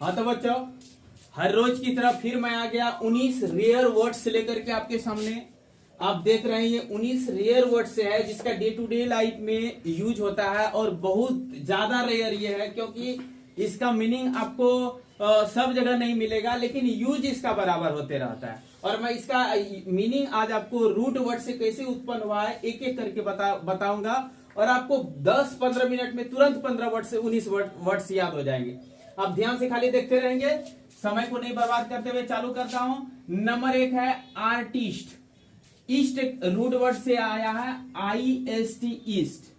हाँ तो बच्चों, हर रोज की तरह फिर मैं आ गया 19 रेयर वर्ड्स लेकर के आपके सामने। आप देख रहे हैं ये 19 रेयर वर्ड से है जिसका डे टू डे लाइफ में यूज होता है और बहुत ज्यादा रेयर ये है क्योंकि इसका मीनिंग आपको सब जगह नहीं मिलेगा, लेकिन यूज इसका बराबर होते रहता है। और मैं इसका मीनिंग आज आपको रूट वर्ड से कैसे उत्पन्न हुआ है एक एक करके बताऊंगा और आपको 10-15 मिनट में तुरंत 15 वर्ड से 19 वर्ड्स याद हो जाएंगे। आप ध्यान से खाली देखते रहेंगे, समय को नहीं बर्बाद करते हुए चालू करता हूं। नंबर 1 है आर्टिस्ट। ईस्ट रूट वर्ड से आया है IST, ईस्ट।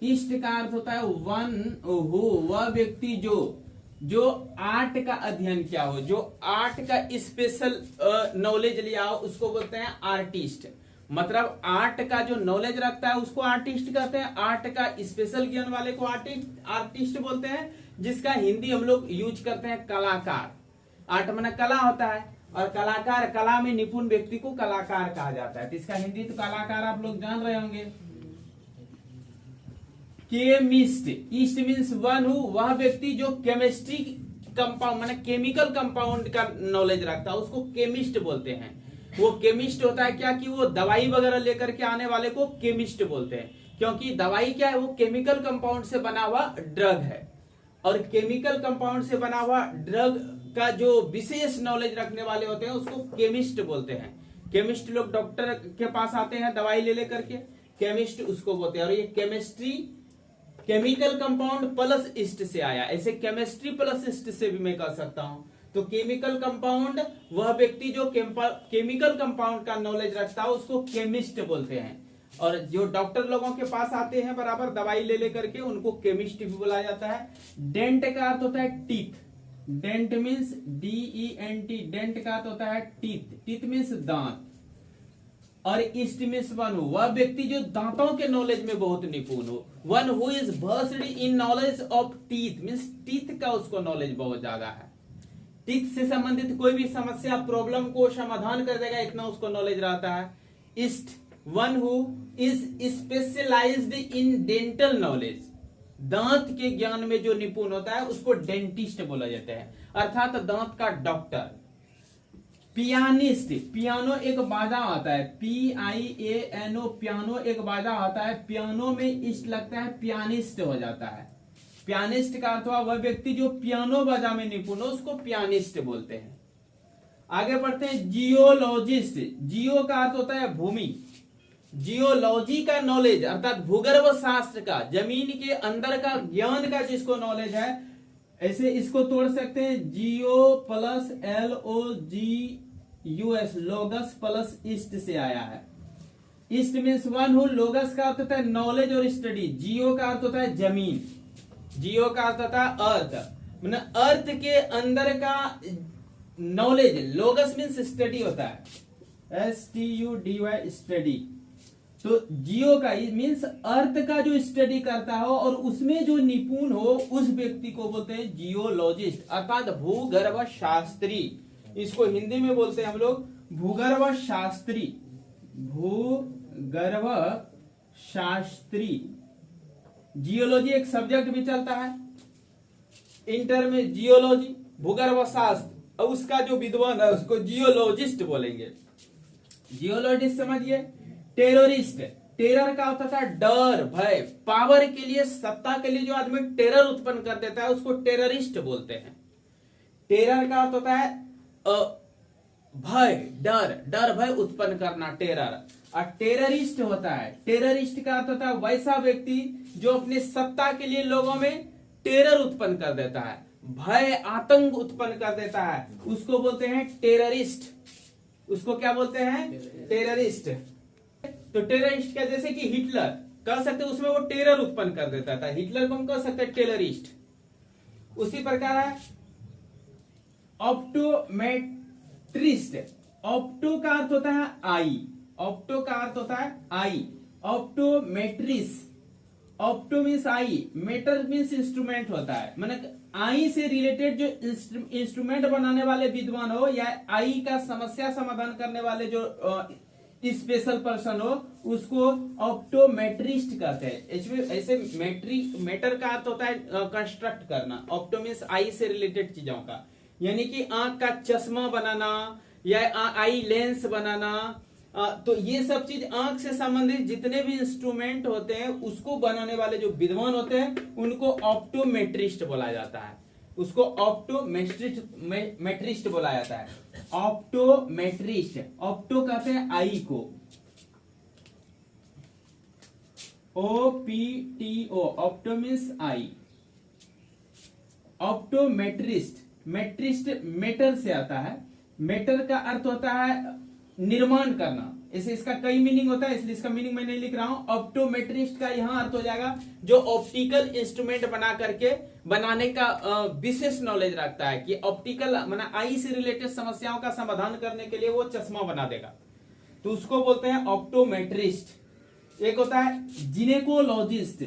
ईस्ट का अर्थ होता है वन हो, वह व्यक्ति जो आर्ट का अध्ययन किया हो, जो आर्ट का स्पेशल नॉलेज लिया हो, उसको बोलते हैं आर्टिस्ट। मतलब आर्ट का जो नॉलेज रखता है उसको आर्टिस्ट कहते हैं। आर्ट का स्पेशल ज्ञान वाले को आर्टिस्ट बोलते हैं, जिसका हिंदी हम लोग यूज करते हैं कलाकार। आर्ट माने कला होता है और कलाकार, कला में निपुण व्यक्ति को कलाकार कहा जाता है। तो इसका हिंदी तो कलाकार आप लोग जान रहे होंगे। Chemist, east means one who, वह व्यक्ति जो केमिस्ट्री कंपाउंड माने केमिकल कंपाउंड का नॉलेज रखता है उसको केमिस्ट बोलते हैं। वो केमिस्ट होता है क्या कि वो दवाई वगैरह लेकर के आने वाले को केमिस्ट बोलते हैं, क्योंकि दवाई क्या है, वो केमिकल कंपाउंड से बना हुआ ड्रग है। और केमिकल कंपाउंड से बना हुआ ड्रग का जो विशेष नॉलेज रखने वाले होते हैं उसको केमिस्ट बोलते हैं। केमिस्ट लोग डॉक्टर के पास आते हैं दवाई ले लेकर के, केमिस्ट उसको बोलते हैं। और ये chemistry chemical compound plus east से आया, ऐसे केमिस्ट्री प्लस ईस्ट से भी मैं कर सकता हूं। तो केमिकल कंपाउंड, वह व्यक्ति जो केमिकल कंपाउंड का नॉलेज रखता है उसको केमिस्ट बोलते हैं। और जो डॉक्टर लोगों के पास आते हैं बराबर दवाई ले लेकर के, उनको केमिस्ट भी बोला जाता है। डेंट का अर्थ होता है teeth. Dent means DENT, dent का अर्थ होता है टीथ। टीथ मीन्स दांत। और ईस्ट मीन्स वन हु, वह व्यक्ति जो दांतों के नॉलेज में बहुत निपुण हो। One who is versed in knowledge of teeth, means teeth का उसको नॉलेज बहुत ज्यादा है। टीथ से संबंधित कोई भी समस्या, प्रॉब्लम को समाधान कर देगा, इतना उसको नॉलेज रहता है। East one who is specialised in dental knowledge, दांत के ज्ञान में जो निपुण होता है उसको डेंटिस्ट बोला जाता है, अर्थात दांत का डॉक्टर। पियानिस्ट, पियानो एक बाजा होता है, PIANO, पियानो एक बाजा होता है। पियानो में इस्ट लगता है, पियानिस्ट हो जाता है। पियानिस्ट का अर्थ हुआ वह व्यक्ति जो पियानो बजा में निपुण हो, उसको पियानिस्ट बोलते हैं। आगे बढ़ते हैं जियोलॉजिस्ट। जियो का अर्थ होता है भूमि। जियोलॉजी का नॉलेज अर्थात भूगर्भ शास्त्र का, जमीन के अंदर का ज्ञान का जिसको नॉलेज है, ऐसे इसको तोड़ सकते हैं जियो प्लस LOGUS, लोगस प्लस ईस्ट से आया है। ईस्ट मीन्स वन हु, लोगस का अर्थ होता है नॉलेज और स्टडी। जियो का अर्थ होता है जमीन। जियो का अर्थ होता है अर्थ, मतलब अर्थ के अंदर का नॉलेज। लोगस मीन्स स्टडी होता है, STUDY, स्टडी। तो जियो का मीन्स अर्थ का जो स्टडी करता हो और उसमें जो निपुण हो उस व्यक्ति को बोलते हैं जियोलॉजिस्ट, अर्थात भूगर्भ शास्त्री। इसको हिंदी में बोलते हैं हम लोग भूगर्भ शास्त्री। भूगर्भ शास्त्री। जियोलॉजी एक सब्जेक्ट भी चलता है इंटर में, जियोलॉजी भूगर्भ शास्त्र, और उसका जो विद्वान है उसको जियोलॉजिस्ट बोलेंगे। जियोलॉजिस्ट समझिए। टेररिस्ट, टेरर का होता है डर, भय। पावर के लिए, सत्ता के लिए जो आदमी टेरर उत्पन्न कर देता है उसको टेररिस्ट बोलते हैं। टेरर का अर्थ होता है भय, डर, डर भय उत्पन्न करना, टेरर। और टेररिस्ट होता है, टेररिस्ट का अर्थ होता है वैसा व्यक्ति जो अपने सत्ता के लिए लोगों में टेरर उत्पन्न कर देता है, भय आतंक उत्पन्न कर देता है, उसको बोलते हैं टेररिस्ट। उसको क्या बोलते हैं? टेररिस्ट। तो टेररिस्ट क्या, जैसे कि हिटलर कह सकते, उसमें वो टेरर उत्पन्न कर देता था, हिटलर को हम कह सकते हैं टेररिस्ट। उसी प्रकार है ऑप्टोमेट्रिस्ट। ऑप्टो का अर्थ होता है आई, ऑप्टो का अर्थ होता है eye. Optometrist, opto means eye, meter means instrument होता है, माने आई से रिलेटेड जो इंस्ट्रूमेंट बनाने वाले विद्वान हो या आई का समस्या समाधान करने वाले जो स्पेशल पर्सन हो उसको ऑप्टोमेट्रिस्ट कहते हैं। ऐसे मैटर का अर्थ होता है कंस्ट्रक्ट करना, ऑप्टो मींस आई से रिलेटेड चीजों का, यानी कि आंख का चश्मा बनाना या आई लेंस बनाना। तो ये सब चीज आंख से संबंधित जितने भी इंस्ट्रूमेंट होते हैं उसको बनाने वाले जो विद्वान होते हैं उनको ऑप्टोमेट्रिस्ट बोला जाता है, उसको ऑप्टोमेट्रिस्ट बोला जाता है। ऑप्टोमेट्रिस्ट, ऑप्टो कहते हैं आई को, OPTO, opto means eye. Optometrist, metrist meter से आता है, मेटर का अर्थ होता है निर्माण करना, इसे इसका कई मीनिंग होता है इसलिए इसका मीनिंग मैं नहीं लिख रहा हूं। ऑप्टोमेट्रिस्ट का यहां अर्थ हो जाएगा जो ऑप्टिकल इंस्ट्रूमेंट बना करके बनाने का विशेष नॉलेज रखता है, कि ऑप्टिकल माना आई से रिलेटेड समस्याओं का समाधान करने के लिए वो चश्मा बना देगा, तो उसको बोलते हैं ऑप्टोमेट्रिस्ट। एक होता है जिनेकोलॉजिस्ट,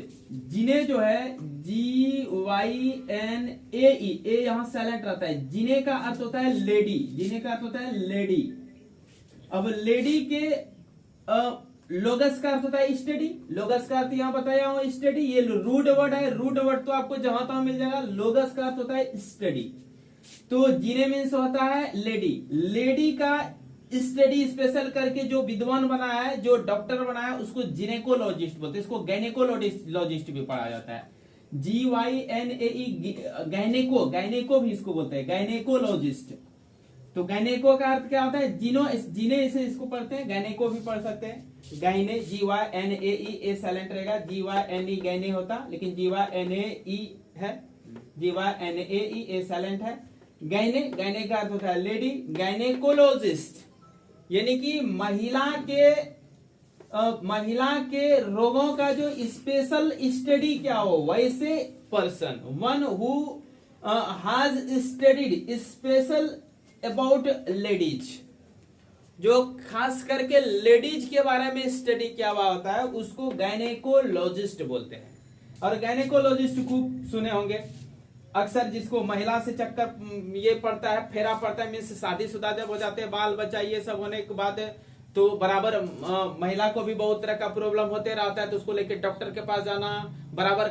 जिने जो है GYNAE, ए यहां साइलेंट रहता है। जिने का अर्थ होता है लेडी, जिने का अर्थ होता है लेडी। अब लेडी के लोगस का अर्थ होता है स्टडी, लोगस का अर्थ यहां बताया हूं स्टडी, ये रूड वर्ड है, रूड वर्ड तो आपको जहां तहां मिल जाएगा। लोगस का अर्थ होता है स्टडी, तो जिने मीन्स होता है लेडी, लेडी का स्टडी स्पेशल करके जो विद्वान बनाया है, जो डॉक्टर बनाया है उसको जिनेकोलॉजिस्ट बोलते हैं, इसको गायनेकोलॉजिस्ट भी पढ़ा जाता है। GYNAE, गायनेको, गायनेको भी इसको बोलते हैं, गायनेकोलॉजिस्ट। तो गायनेको का अर्थ क्या होता है, जिने इसे इसको पढ़ते हैं, गायनेको भी पढ़ सकते हैं। गायने GYNAE, ए साइलेंट रहेगा, GYNE गायने होता, लेकिन GYNAE है, GYNAE ए साइलेंट है। गायने, गायने का अर्थ होता है लेडी। गायनेकोलॉजिस्ट यानी कि महिला के रोगों का जो स्पेशल स्टडी क्या हो, वैसे person, one who has studied special about ladies, जो खास करके लेडीज के बारे में स्टडी किया हुआ होता है उसको गायनेकोलॉजिस्ट बोलते हैं। और गायनेकोलॉजिस्ट खूब सुने होंगे, अक्सर जिसको महिला से चक्कर ये पड़ता है, फेरा पड़ता है, मीन्स शादीशुदा जब हो जाते हैं, बाल बच्चा ये सब होने के बाद तो बराबर महिला को भी बहुत तरह का प्रॉब्लम होते रहता है, तो उसको लेके डॉक्टर के पास जाना बराबर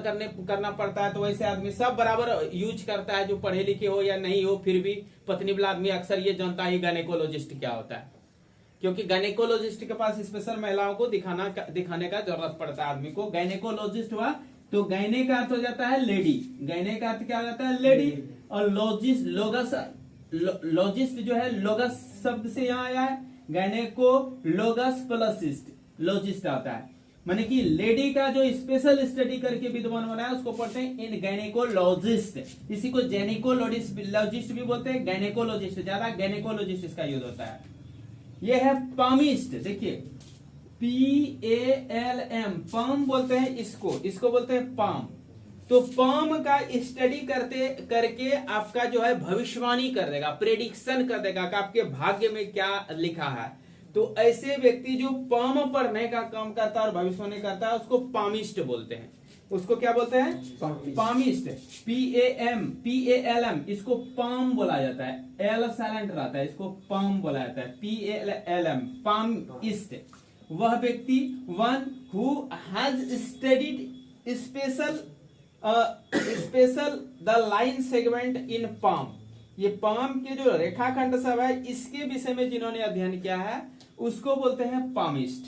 करना पड़ता है। तो वैसे आदमी सब बराबर यूज करता है, जो पढ़े लिखे हो या नहीं हो, फिर भी पत्नी वाला आदमी अक्सर ये जानता है गायनेकोलॉजिस्ट क्या होता है, क्योंकि गायनेकोलॉजिस्ट के पास स्पेशल महिलाओं को दिखाने का जरूरत पड़ता है आदमी को। गायनेकोलॉजिस्ट हुआ तो गायने का अर्थ हो जाता है लेडी, गायने का अर्थ क्या हो जाता है लेडी। और लॉजिस्ट, लॉजिस्ट जो है लोगस शब्द से यहाँ आया है, गायनेको लोगस प्लसिस्ट, लॉजिस्ट आता है, माने कि लेडी का जो स्पेशल स्टडी करके विद्वान बनाया उसको पढ़ते हैं इन गायनेकोलॉजिस्ट। इसी को जेनिकोलॉजिस्ट भी बोलते हैं, गायनेकोलॉजिस्ट ज्यादा गायनेकोलॉजिस्ट इसका यूज होता है। ये है पामिस्ट, देखिए PALM, पाम बोलते हैं इसको बोलते हैं पाम। तो पाम का स्टडी करके आपका जो है भविष्यवाणी कर देगा, प्रेडिक्शन कर देगा कि आपके भाग्य में क्या लिखा है। तो ऐसे व्यक्ति जो पाम पढ़ने का काम करता है और भविष्यवाणी करता है उसको पामिस्ट बोलते हैं। उसको क्या बोलते हैं, पामिस्ट। PALM, इसको पाम बोला जाता है, एल साइलेंट रहता है, इसको पाम बोला जाता है, PALM, पामिस्ट। वह व्यक्ति one who has studied special the line segment in palm, ये पाम के जो रेखाखंड सब है इसके विषय में जिन्होंने अध्ययन किया है उसको बोलते हैं पामिस्ट।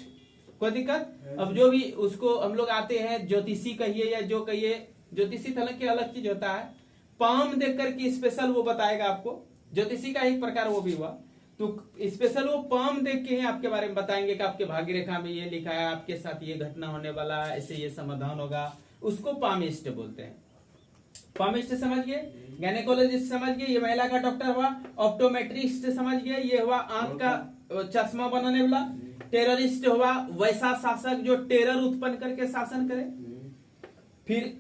कोई दिक्कत? अब जो भी उसको हम लोग आते हैं ज्योतिषी कहिए या जो कहिए, ज्योतिषी हालांकि अलग चीज होता है, पाम देख करके स्पेशल वो बताएगा आपको, ज्योतिषी का एक प्रकार वो भी हुआ। तो स्पेशल वो पाम देख के ही आपके बारे में बताएंगे कि आपके भाग्य रेखा में ये लिखा है, आपके साथ ये घटना होने वाला है, ऐसे ये समाधान होगा, उसको पामिस्ट बोलते हैं। पामिस्ट समझ गए, गायनेकोलॉजिस्ट समझ गए, ये महिला का डॉक्टर हुआ। ऑप्टोमेट्रिस्ट समझ गए, ये हुआ आंख का चश्मा बनाने वाला। टेररिस्ट हुआ वैसा शासक जो टेरर उत्पन्न करके शासन करे। फिर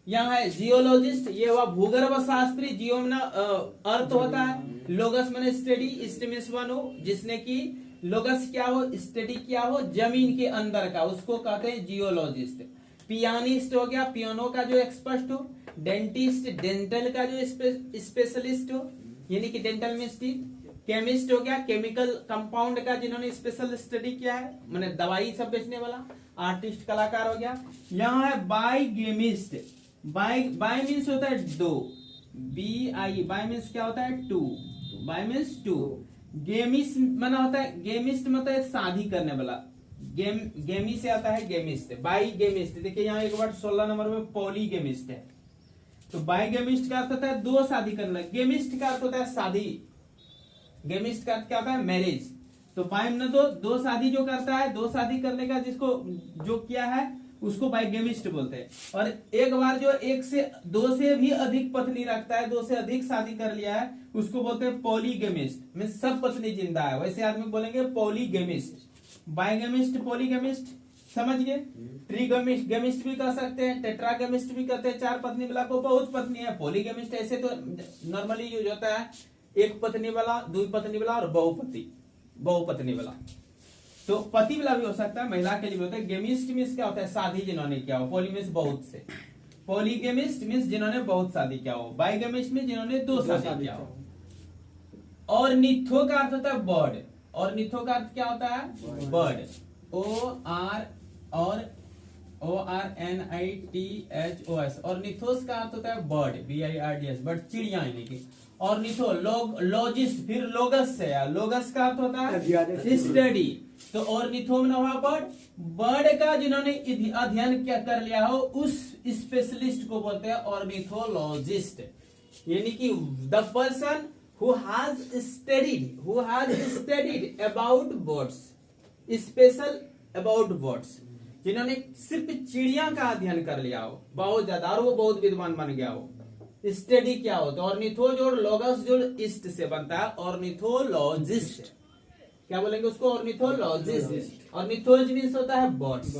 यहाँ है जियोलॉजिस्ट, ये हुआ भूगर्भ शास्त्री, जियो में अर्थ होता है, लोगस मैंने स्टडी, इस्टमिस वन हो जिसने की लोगस क्या हो, स्टडी क्या हो जमीन के अंदर का, उसको कहते हैं जियोलॉजिस्ट। पियानिस्ट हो गया, पियानो का जो एक्सपर्ट हो। डेंटिस्ट, डेंटल का जो स्पेशलिस्ट हो। यानी कि डेंटल मीन्स टीथ, केमिस्ट हो गया केमिकल कंपाउंड का जिन्होंने स्पेशल स्टडी किया है, माने दवाई सब बेचने वाला। आर्टिस्ट कलाकार हो गया। यहाँ है बाइगेमिस्ट, बाई मीन्स होता है दो, BI, बाई मीन्स क्या होता है टू, बाई मीन्स टू। गेमिस्ट माना होता है, गेमिस्ट मतलब है शादी करने वाला, गेमी से आता है गेमिस्ट, बाई गेमिस्ट। देखिए यहाँ एक वर्ड 16 नंबर में पॉलीगेमिस्ट है। तो बाई गेमिस्ट का अर्थ होता है दो शादी करने वाला, गेमिस्ट का अर्थ होता है शादी, गेमिस्ट का अर्थ क्या होता है मैरिज। तो बाई में दो शादी जो करता है, दो शादी करने का जिसको जो किया है उसको बाइगेमिस्ट बोलते हैं। और एक बार जो एक से दो से भी अधिक पत्नी रखता है, दो से अधिक शादी कर लिया है, उसको बोलते हैं पॉलीगेमिस्ट, में सब पत्नी जिंदा है, वैसे आदमी बोलेंगे पॉलीगेमिस्ट। बाइगेमिस्ट, पॉलीगेमिस्ट समझ गए। ट्रीगेमिस्ट, गेमिस्ट भी कह सकते हैं, टेट्रागेमिस्ट भी कहते हैं, चार पत्नी वाला को बहुत पत्नी है। पॉलीगेमिस्ट ऐसे तो नॉर्मली यूज होता है एक पत्नी वाला, दो पत्नी वाला और बहुपत्नी वाला। तो पति वाला भी हो सकता है, महिला के लिए भी होता है। गेमिस्ट मीन्स क्या होता है शादी जिन्होंने किया हो, पॉली मीन्स बहुत से, पॉलीगेमिस्ट मीन्स जिन्होंने बहुत शादी किया हो, बाइगेमिस्ट मीन्स जिन्होंने दो शादी किया हो। और निथो का अर्थ होता है बर्ड, और निथो का अर्थ क्या होता है बर्ड, ORNITHOS। और निथोस का अर्थ होता है बर्ड, BIRDS, बर्ड चिड़िया यानी कि। और निथो लॉजिस्ट, फिर लोगस से, लोगस का अर्थ होता है स्टडी। तो और निथो में हुआ बर्ड, बर्ड का जिन्होंने अध्ययन क्या कर लिया हो उस स्पेशलिस्ट को बोलते हैं ऑर्निथोलॉजिस्ट। यानी कि the person who has studied about birds, special about birds, जिन्होंने सिर्फ चिड़िया का अध्ययन कर लिया हो बहुत ज्यादा, और वो बहुत विद्वान बन गया हो, स्टडी क्या हो। तो ऑर्निथो जोड़ लोगस जोड़ इस्ट से बनता है ऑर्निथोलॉजिस्ट। क्या बोलेंगे उसको ऑर्निथोलॉजिस्ट। ऑर्निथोलॉजी मींस होता है बर्ड्स।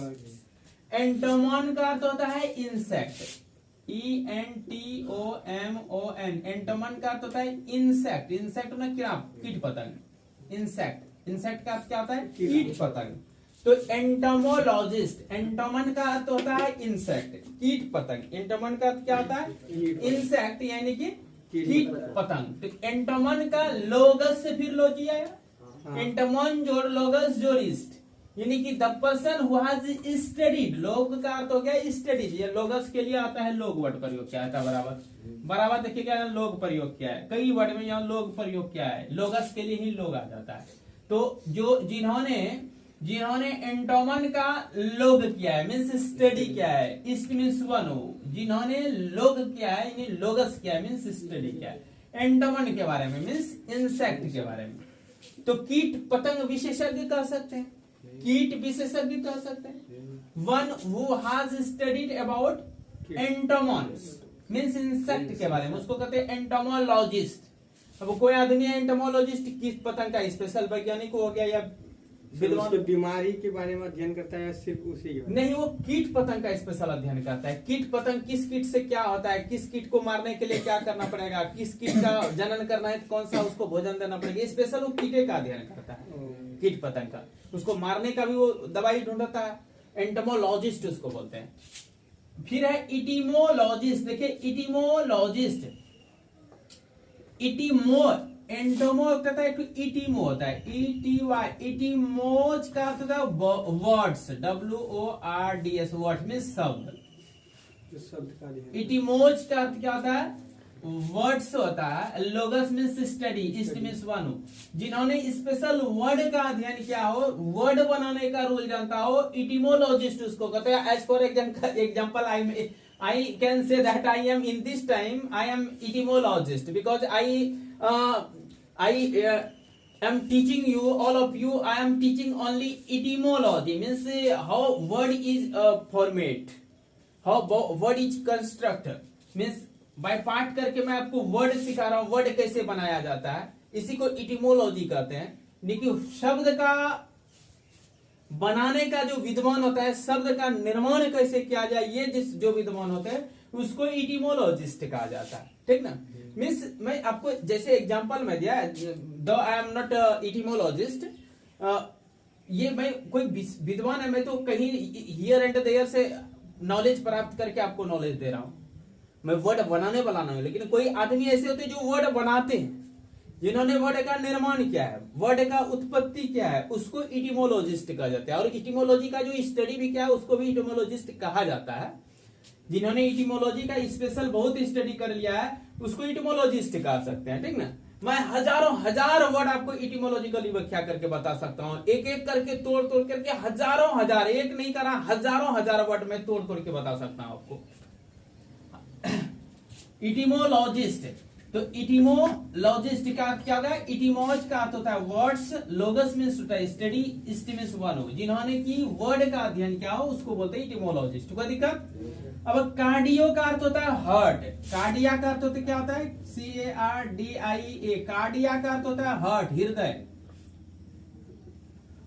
एंटोमॉन का अर्थ होता है इंसेक्ट, ENTOMON। एंटोमन का अर्थ होता है इंसेक्ट, इंसेक्ट में क्या कीट पतंग, इंसेक्ट का अर्थ क्या होता है कीट पतंग। तो एंटोमोलॉजिस्ट, एंटोमन का अर्थ होता है इंसेक्ट, कीट पतंग। एंटोमन का अर्थ क्या होता है इंसेक्ट यानी कि कीट पतंग। तो एंटोमन का लोगस से फिर लोजी आया, एंटोमन जोड़ लोगस जोड़ इस्ट, यानी कि the person who has studied. लोग का अर्थ हो गया स्टडीड, ये लोगस के लिए आता है लोग वर्ड प्रयोग क्या है बराबर देखिएगा लोग प्रयोग क्या है, कई वर्ड में यहाँ लोग प्रयोग क्या है, लोगस के लिए ही लोग आ जाता है। तो जो जिन्होंने एंटोमन का लोग किया है मीन्स स्टडी किया है, इस्ट मीन्स वन हो, जिन्होंने लोग किया है यानी लोगस किया है मीन्स स्टडी किया है एंटोमन के बारे में मीन्स इंसेक्ट के बारे में। तो कीट पतंग विशेषज्ञ कह सकते हैं, कीट विशेषज्ञ कह सकते हैं। One who has studied about entomons means insect के बारे में, उसको कहते हैं एंटोमोलॉजिस्ट। अब कोई आदमी है एंटोमोलॉजिस्ट, कीट पतंग का स्पेशल वैज्ञानिक हो गया या विद्वान, बीमारी के बारे में अध्ययन करता है, सिर्फ उसी नहीं, वो कीट पतंग का स्पेशल अध्ययन करता है। कीट पतंग किस कीट से क्या होता है, किस कीट को मारने के लिए क्या करना पड़ेगा, किस कीट का जनन करना है, कौन सा उसको भोजन देना पड़ेगा, स्पेशल वो कीटे का अध्ययन करता है, कीट पतंग का। उसको मारने का भी वो दवाई ढूंढता है, एंटोमोलॉजिस्ट उसको बोलते हैं। फिर है इटिमोलॉजिस्ट। देखिए इटिमोलॉजिस्ट, इटिमो एंटोमो कहता है, इटिमो होता है, ETY। इटिमोज का अर्थ होता है वर्ड्स, WORDS, वर्ड में शब्द। इटिमोज का अर्थ क्या होता है वर्ड्स होता है। Logos means study, ist means one, जिन्होंने स्पेशल वर्ड का अध्ययन किया हो, वर्ड बनाने का रूल जानता हो, इटिमोलॉजिस्ट उसको कहते हैं। As for example I can say that I am in this time I am etymologist because I am teaching you, all of you, I am teaching only etymology, means how word is formed, how word is constructed, means by part करके मैं आपको word सिखा रहा हूं, word कैसे बनाया जाता है, इसी को इटिमोलॉजी कहते हैं। लेकिन शब्द का बनाने का जो विद्वान होता है, शब्द का निर्माण कैसे किया जाए, ये जो विद्वान होते हैं उसको इटिमोलॉजिस्ट कहा जाता है, ठीक ना। मीन्स मैं आपको जैसे एग्जांपल में दिया, दो आई एम नॉट इटिमोलॉजिस्ट, ये मैं कोई विद्वान है, मैं तो कहीं हियर एंड देयर से नॉलेज प्राप्त करके आपको नॉलेज दे रहा हूं, मैं वर्ड बनाने वाला नहीं हूं। लेकिन कोई आदमी ऐसे होते हैं जो वर्ड बनाते हैं, जिन्होंने वर्ड का निर्माण किया है, वर्ड का उत्पत्ति क्या है, उसको इटिमोलॉजिस्ट कहा जाता है। और इटिमोलॉजी का जो स्टडी भी क्या है, उसको भी इटिमोलॉजिस्ट कहा जाता है। जिन्होंने इटिमोलॉजी का स्पेशल बहुत स्टडी कर लिया है, उसको इटिमोलॉजिस्ट कह सकते हैं, ठीक ना। मैं हजार वर्ड आपको इटिमोलॉजिकली व्याख्या करके बता सकता हूं, एक एक करके तोड़ करके हजार, एक नहीं करा, हजार वर्ड में तोड़ के बता सकता हूं आपको। इटिमोलॉजिस्ट, तो इटिमोलॉजिस्ट का क्या होता है, इटिमोज का अर्थ होता है वर्ड्स, लोगस मींस होता है स्टडी, इस्ट मींस वन हो, जिन्होंने की वर्ड का अध्ययन किया हो उसको बोलते हैं इटिमोलॉजिस्ट। कोई दिक्कत? अब कार्डियो का अर्थ होता है हार्ट, कार्डिया का अर्थ होता है क्या होता है, CARDIA, कार्डिया का अर्थ होता है हार्ट, हृदय,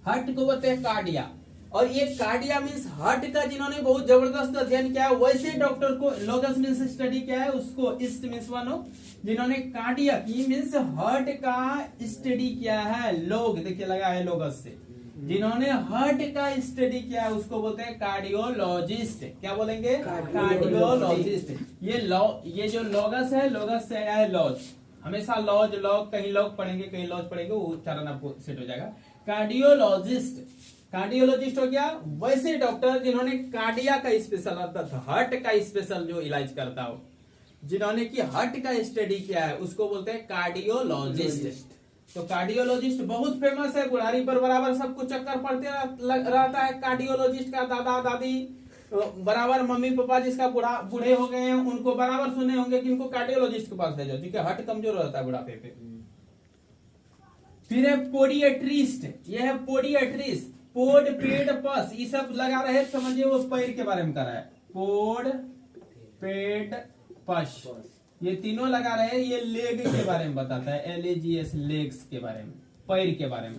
हार्ट को बोलते हैं कार्डिया। और ये कार्डिया मींस हार्ट का जिन्होंने बहुत जबरदस्त अध्ययन किया है, वैसे डॉक्टर को लोगस मींस स्टडी किया है, उसको इस्ट मींस वन हो, जिन्होंने कार्डिया की मींस हार्ट का स्टडी किया है, लोग देखिए लगा है लोगस से, जिन्होंने हार्ट का स्टडी किया है उसको बोलते हैं कार्डियोलॉजिस्ट। क्या बोलेंगे? कार्डियोलॉजिस्ट। ये जो लोगस है, लोगस से आया है लॉज, हमेशा लॉज लॉग, कहीं लॉग पढ़ेंगे कहीं लॉज पढ़ेंगे, वो उच्चारण आपको सेट हो जाएगा। कार्डियोलॉजिस्ट, कार्डियोलॉजिस्ट हो गया वैसे डॉक्टर जिन्होंने कार्डिया का स्पेशल अर्थात हार्ट का स्पेशल जो इलाज करता हो, जिन्होंने की हार्ट का स्टडी किया है उसको बोलते हैं कार्डियोलॉजिस्ट। तो कार्डियोलॉजिस्ट बहुत फेमस है, बुढ़ारी पर बराबर सबको चक्कर पड़ते रहता है। कार्डियोलॉजिस्ट का दादा दादी बराबर, मम्मी पापा जिसका बूढ़े हो गए हैं उनको बराबर सुने होंगे कि इनको कार्डियोलॉजिस्ट के पास ले जाओ, क्योंकि हार्ट कमजोर रहता है बुढ़ापे पे। फिर है पोडिएट्रिस्ट, यह है पोडिएट्रिस्ट, पोड पेड पस ये सब लगा रहे, समझिए वो पैर के बारे में कर रहा है, पोड पेड पस ये तीनों लगा रहे हैं, ये लेग के बारे में बताता है, LAGS लेग्स के बारे में, पैर के बारे में।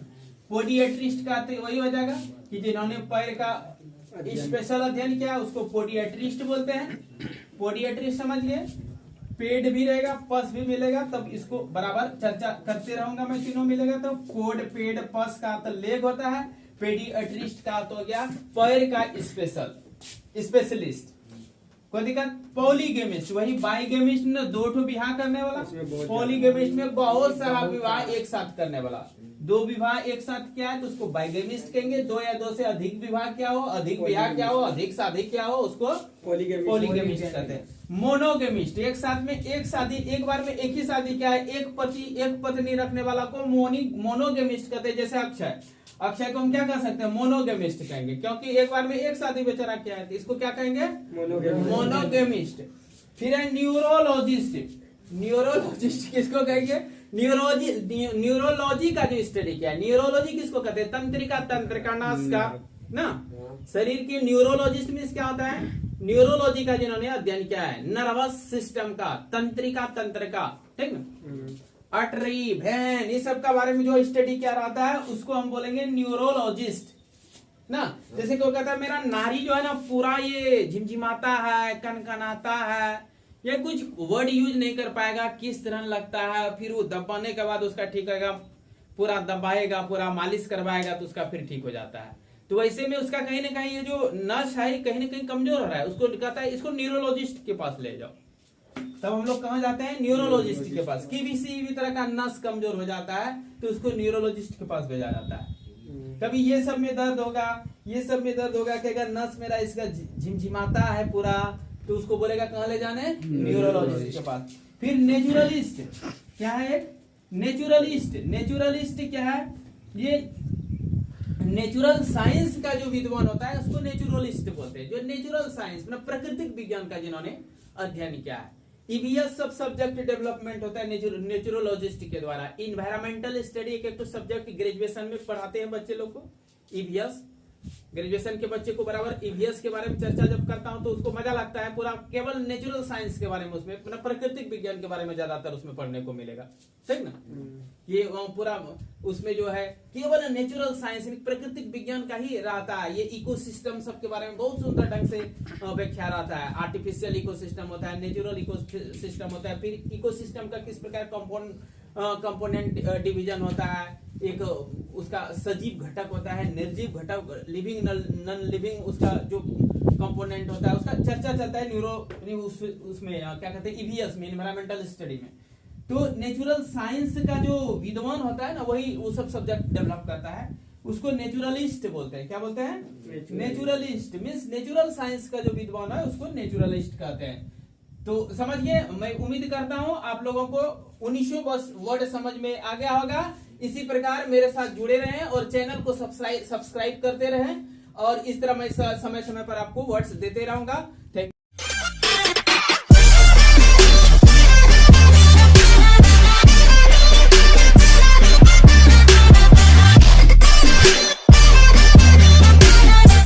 पोडिएट्रिस्ट का तो वही हो जाएगा कि जिन्होंने पैर का स्पेशल अध्ययन किया उसको पोडिएट्रिस्ट बोलते हैं। पोडिएट्रिस्ट समझ लिए, पेड भी रहेगा पस भी मिलेगा, तब इसको बराबर चर्चा करते रहूंगा मैं, तीनों मिलेगा तो पोड पेड पस का तो लेग होता है, पेडिएट्रिस्ट का तो हो गया पैर का स्पेशलिस्ट। कोई दिक्कत? पॉलीगेमिस्ट, वही बाइगेमिस्ट ने दो ठो विवाह करने वाला, पॉलीगेमिस्ट में बहुत सारा विवाह एक साथ करने वाला, दो विवाह एक साथ किया है तो उसको बाइगेमिस्ट कहेंगे, दो या दो से अधिक विवाह क्या हो, अधिक विवाह क्या हो, अधिक शादी क्या हो, उसको पॉलीगेमिस्ट कहते हैं। मोनोगेमिस्ट, एक साथ में एक शादी, एक बार में एक ही शादी क्या है, एक पति एक पत्नी रखने वाला को मोनोगेमिस्ट कहते हैं। जैसे अक्षय को हम क्या कह सकते हैं, मोनोगेमिस्ट कहेंगे, क्योंकि एक बार में एक शादी बेचारा क्या है, इसको क्या कहेंगे, मोनोगेमिस्ट। फिर है न्यूरोलॉजिस्ट, न्यूरोलॉजिस्ट किसको कहेंगे, न्यूरोलॉजी का जो स्टडी किया है, न्यूरोलॉजी किसको कहते हैं, तंत्रिका, तंत्र का, नाश का ना, शरीर की न्यूरोलॉजिस्ट मींस क्या होता है, न्यूरोलॉजी का जिन्होंने अध्ययन किया है, नर्वस सिस्टम का, तंत्रिका तंत्र का, ठीक ना, अटरी भेन ये सब का बारे में जो स्टडी किया रहता है उसको हम बोलेंगे न्यूरोलॉजिस्ट ना। जैसे कोई कहता है मेरा नारी जो है ना पूरा ये झिमझिमाता है, कनकनाता है, ये कुछ वर्ड यूज नहीं कर पाएगा, किस तरह लगता है, फिर वो दबाने के बाद उसका ठीक होगा, पूरा दबाएगा, पूरा मालिश करवाएगा तो उसका फिर ठीक हो जाता है। तो वैसे में उसका कहीं ना कहीं ये जो नस है कहीं ना कहीं कमजोर हो रहा है, उसको कहता है इसको न्यूरोलॉजिस्ट के पास ले जाओ। तब हम लोग कहाँ जाते हैं, न्यूरोलॉजिस्ट के पास। किसी भी तरह का नस कमजोर हो जाता है तो उसको न्यूरोलॉजिस्ट के पास भेजा जाता है। कभी ये सब में दर्द होगा, ये सब में दर्द होगा कि अगर नस मेरा इसका झिमझिमाता है पूरा, तो उसको बोलेगा कहाँ ले जाने, न्यूरोलॉजिस्ट के पास। फिर नेचुरलिस्ट क्या है, नेचुरलिस्ट, नेचुरलिस्ट क्या है, ये नेचुरल साइंस का जो विद्वान होता है उसको नेचुरलिस्ट बोलते हैं। जो नेचुरल साइंस मतलब प्राकृतिक विज्ञान का जिन्होंने अध्ययन किया है। ईवीएस सब सब्जेक्ट डेवलपमेंट होता है नेचुरोलॉजिस्ट के द्वारा। इन्वायरमेंटल स्टडी एक तो सब्जेक्ट ग्रेजुएशन में पढ़ाते हैं बच्चे लोग को, ईवीएस ग्रेजुएशन के बच्चे को बराबर ईवीएस के बारे में चर्चा जब करता हूं तो उसको मजा लगता है, पूरा केवल नेचुरल साइंस के बारे में, उसमें प्राकृतिक विज्ञान के बारे में ज्यादातर उसमें पढ़ने को मिलेगा, ठीक ना। ये पूरा उसमें जो है केवल नेचुरल साइंस प्राकृतिक विज्ञान का ही रहता है। ये इकोसिस्टम सब के बारे में बहुत सुंदर ढंग से व्याख्या रहता है। आर्टिफिशियल इकोसिस्टम होता है, नेचुरल इकोसिस्टम होता है, फिर इकोसिस्टम का किस प्रकार कंपोनेंट डिवीजन होता है, एक उसका सजीव घटक होता है, निर्जीव घटक, लिविंग नॉन लिविंग, उसका जो कंपोनेंट होता है उसका चर्चा चलता है उसमें क्या कहते हैं ईवीएस में, इन्वायरमेंटल स्टडी में। तो नेचुरल साइंस का जो विद्वान होता है ना, वही वो सब सब्जेक्ट डेवलप करता है, उसको नेचुरलिस्ट बोलते हैं। क्या बोलते हैं? नेचुरलिस्ट मीन्स नेचुरल साइंस का जो विद्वान है उसको नेचुरलिस्ट कहते हैं। तो समझिए, मैं उम्मीद करता हूं आप लोगों को 1900 बस वर्ड समझ में आ गया होगा। इसी प्रकार मेरे साथ जुड़े रहें और चैनल को सब्सक्राइब करते रहें, और इस तरह मैं समय समय पर आपको वर्ड्स देते रहूंगा। थैंक